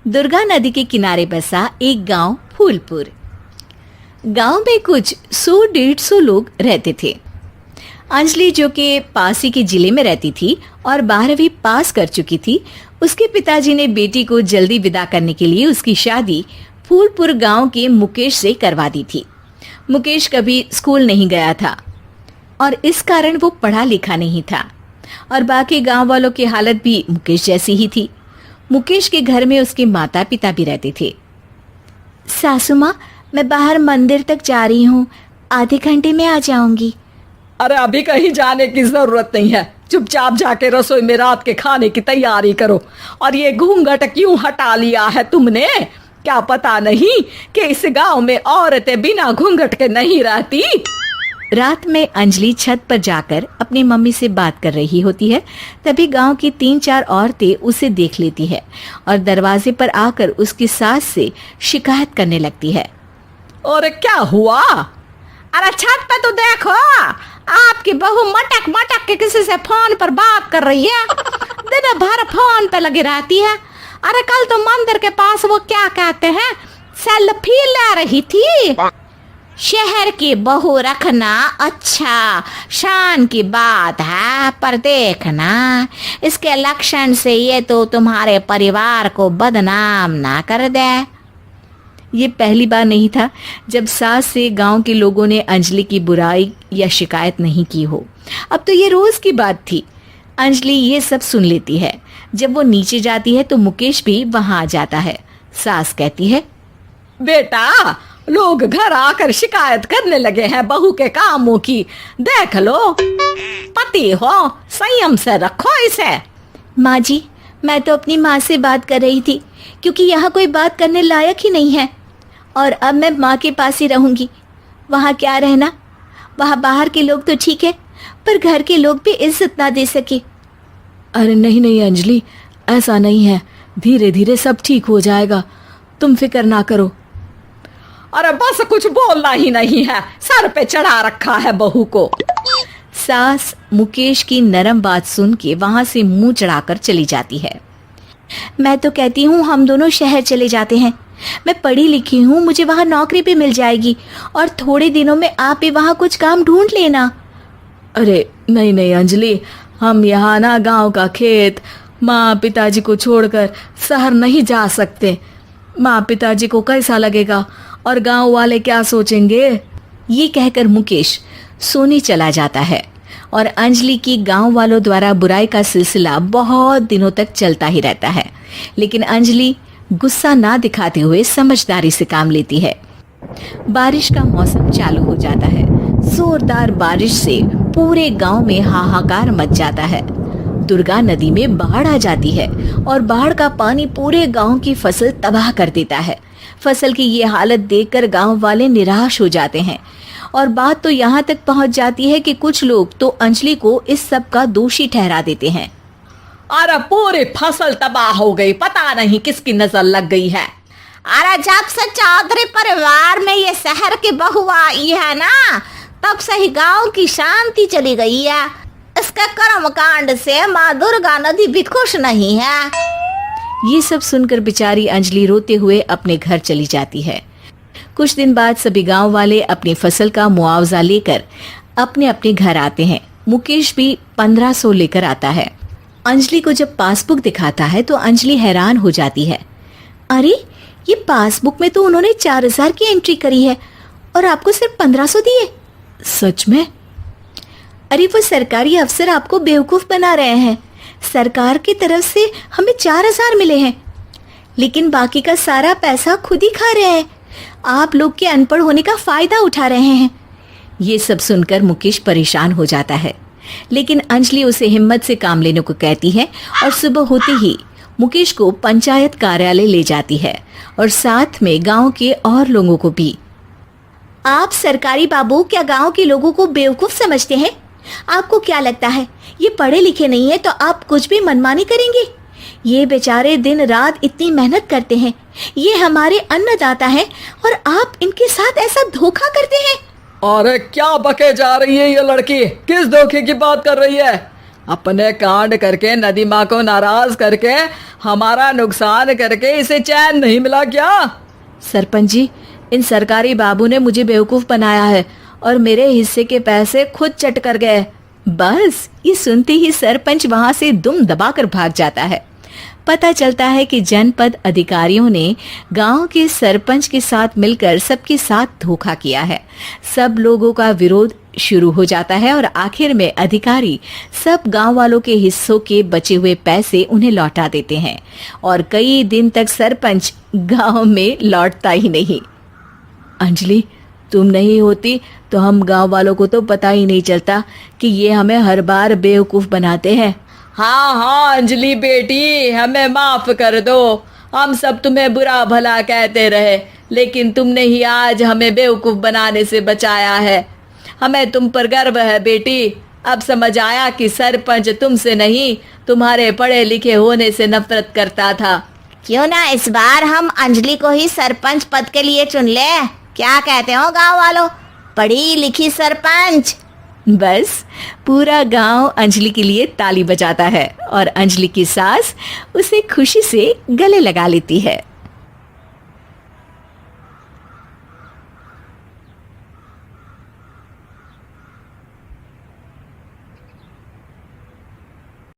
दुर्गा नदी के किनारे बसा एक गांव फूलपुर। गांव में कुछ 100-150 लोग रहते थे। अंजलि, जो कि पास ही के जिले में रहती थी और 12वीं पास कर चुकी थी, उसके पिताजी ने बेटी को जल्दी विदा करने के लिए उसकी शादी फूलपुर गांव के मुकेश से करवा दी थी। मुकेश कभी स्कूल नहीं गया था और इस कारण वो पढ़ा लिखा नहीं था और बाकी गांव वालों की हालत भी मुकेश जैसी ही थी। मुकेश के घर में उसके माता पिता भी रहते थे। सासू माँ, मैं बाहर मंदिर तक जा रही हूँ, आधे घंटे में आ जाऊंगी। अरे अभी कहीं जाने की जरूरत नहीं है, चुपचाप जाके रसोई में रात के खाने की तैयारी करो। और ये घूंघट क्यों हटा लिया है तुमने? क्या पता नहीं कि इस गांव में औरतें बिना घूंघट के नहीं रहती? रात में अंजलि छत पर जाकर अपनी मम्मी से बात कर रही होती है। तभी गांव की 3-4 औरतें उसे देख लेती है और दरवाजे पर आकर उसकी सास से शिकायत करने लगती है। और क्या हुआ? अरे छत पे तो देखो, आपकी बहू मटक मटक के किसी से फोन पर बात कर रही है। दिन भर फोन पे लगी रहती है। अरे कल तो मंदिर के पास वो क्या कहते हैं, सेल्फी ले रही थी। शहर की बहू रखना अच्छा शान की बात है, पर देखना इसके लक्षण से ये तो तुम्हारे परिवार को बदनाम ना कर दे। ये पहली बार नहीं था जब सास से गांव के लोगों ने अंजलि की बुराई या शिकायत नहीं की हो। अब तो ये रोज की बात थी। अंजलि ये सब सुन लेती है। जब वो नीचे जाती है तो मुकेश भी वहां आ जाता है। सास कहती है, बेटा, लोग घर आकर शिकायत करने लगे हैं बहू के कामों की। देख लो, पति हो, संयम से रखो इसे। माँ जी, मैं तो अपनी माँ से बात कर रही थी, क्योंकि यहाँ कोई बात करने लायक ही नहीं है और अब मैं माँ के पास ही रहूंगी। वहाँ क्या रहना, वहाँ बाहर के लोग तो ठीक है, पर घर के लोग भी इज्जत ना दे सके। अरे नहीं नहीं अंजलि, ऐसा नहीं है, धीरे धीरे सब ठीक हो जाएगा, तुम फिक्र ना करो। अरे बस कुछ बोलना ही नहीं है, सर पे चढ़ा रखा है बहू को। सास मुकेश की नरम बात सुन के वहां से मुंह चढ़ाकर चली जाती है। मैं तो कहती हूँ हम दोनों शहर चले जाते हैं। मैं पढ़ी लिखी हूँ, मुझे वहाँ नौकरी भी मिल जाएगी और थोड़े दिनों में आप भी वहाँ कुछ काम ढूंढ लेना। अरे नहीं नहीं अंजलि, हम यहाँ ना गांव का खेत, माँ पिताजी को छोड़कर शहर नहीं जा सकते। माँ पिताजी को कैसा लगेगा और गांव वाले क्या सोचेंगे? ये कहकर मुकेश सोने चला जाता है और अंजलि की गांव वालों द्वारा बुराई का सिलसिला बहुत दिनों तक चलता ही रहता है। लेकिन अंजलि गुस्सा ना दिखाते हुए समझदारी से काम लेती है। बारिश का मौसम चालू हो जाता है। जोरदार बारिश से पूरे गांव में हाहाकार मच जाता है। दुर्गा नदी में बाढ़ आ जाती है और बाढ़ का पानी पूरे गांव की फसल तबाह कर देता है। फसल की ये हालत देखकर गांव वाले निराश हो जाते हैं और बात तो यहाँ तक पहुँच जाती है कि कुछ लोग तो अंजलि को इस सब का दोषी ठहरा देते हैं। अरे पूरी फसल तबाह हो गई, पता नहीं किसकी नजर लग गई है। अरे जब से चौधरी परिवार में ये शहर की बहू आई है ना, तब से ही गांव की शांति चली गई है। इसके कर्म कांड से माँ दुर्गा नदी भी खुश नहीं है। ये सब सुनकर बेचारी अंजलि रोते हुए अपने घर चली जाती है। कुछ दिन बाद सभी गांव वाले अपनी फसल का मुआवजा लेकर अपने अपने घर आते हैं। मुकेश भी 1500 लेकर आता है। अंजलि को जब पासबुक दिखाता है तो अंजलि हैरान हो जाती है। अरे, ये पासबुक में तो उन्होंने 4000 की एंट्री करी है और आपको सिर्फ 1500 दिए। सच में? अरे वो सरकारी अफसर आपको बेवकूफ बना रहे हैं। सरकार की तरफ से हमें 4000 मिले हैं, लेकिन बाकी का सारा पैसा खुद ही खा रहे हैं। आप लोग के अनपढ़ होने का फायदा उठा रहे हैं। ये सब सुनकर मुकेश परेशान हो जाता है, लेकिन अंजलि उसे हिम्मत से काम लेने को कहती है और सुबह होते ही मुकेश को पंचायत कार्यालय ले जाती है और साथ में गांव के और लोगों को भी। आप सरकारी बाबू क्या गांव के लोगों को बेवकूफ समझते हैं? आपको क्या लगता है ये पढ़े लिखे नहीं है तो आप कुछ भी मनमानी करेंगे? ये बेचारे दिन रात इतनी मेहनत करते हैं, ये हमारे अन्नदाता हैं और आप इनके साथ ऐसा धोखा करते हैं। अरे क्या बके जा रही है ये लड़की, किस धोखे की बात कर रही है? अपने कांड करके नदी माँ को नाराज करके हमारा नुकसान करके इसे चैन नहीं मिला क्या? सरपंच जी, इन सरकारी बाबू ने मुझे बेवकूफ बनाया है और मेरे हिस्से के पैसे खुद चट कर गए। बस ये सुनते ही सरपंच वहां से दुम दबाकर भाग जाता है। पता चलता है कि जनपद अधिकारियों ने गांव के सरपंच के साथ मिलकर सबके साथ धोखा किया है। सब लोगों का विरोध शुरू हो जाता है और आखिर में अधिकारी सब गांव वालों के हिस्सों के बचे हुए पैसे उन्हें लौटा देते हैं और कई दिन तक सरपंच गांव में लौटता ही नहीं। अंजलि, तुम नहीं होती तो हम गांव वालों को तो पता ही नहीं चलता कि ये हमें हर बार बेवकूफ बनाते हैं। हाँ हाँ अंजलि बेटी, हमें माफ कर दो। हम सब तुम्हें बुरा भला कहते रहे, लेकिन तुमने ही आज हमें बेवकूफ बनाने से बचाया है। हमें तुम पर गर्व है बेटी। अब समझ आया कि सरपंच तुमसे नहीं, तुम्हारे पढ़े लिखे होने से नफरत करता था। क्यों ना इस बार हम अंजलि को ही सरपंच पद के लिए चुन ले? क्या कहते हो गांव वालों? पढ़ी लिखी सरपंच। बस पूरा गांव अंजलि के लिए ताली बजाता है और अंजलि की सास उसे खुशी से गले लगा लेती है।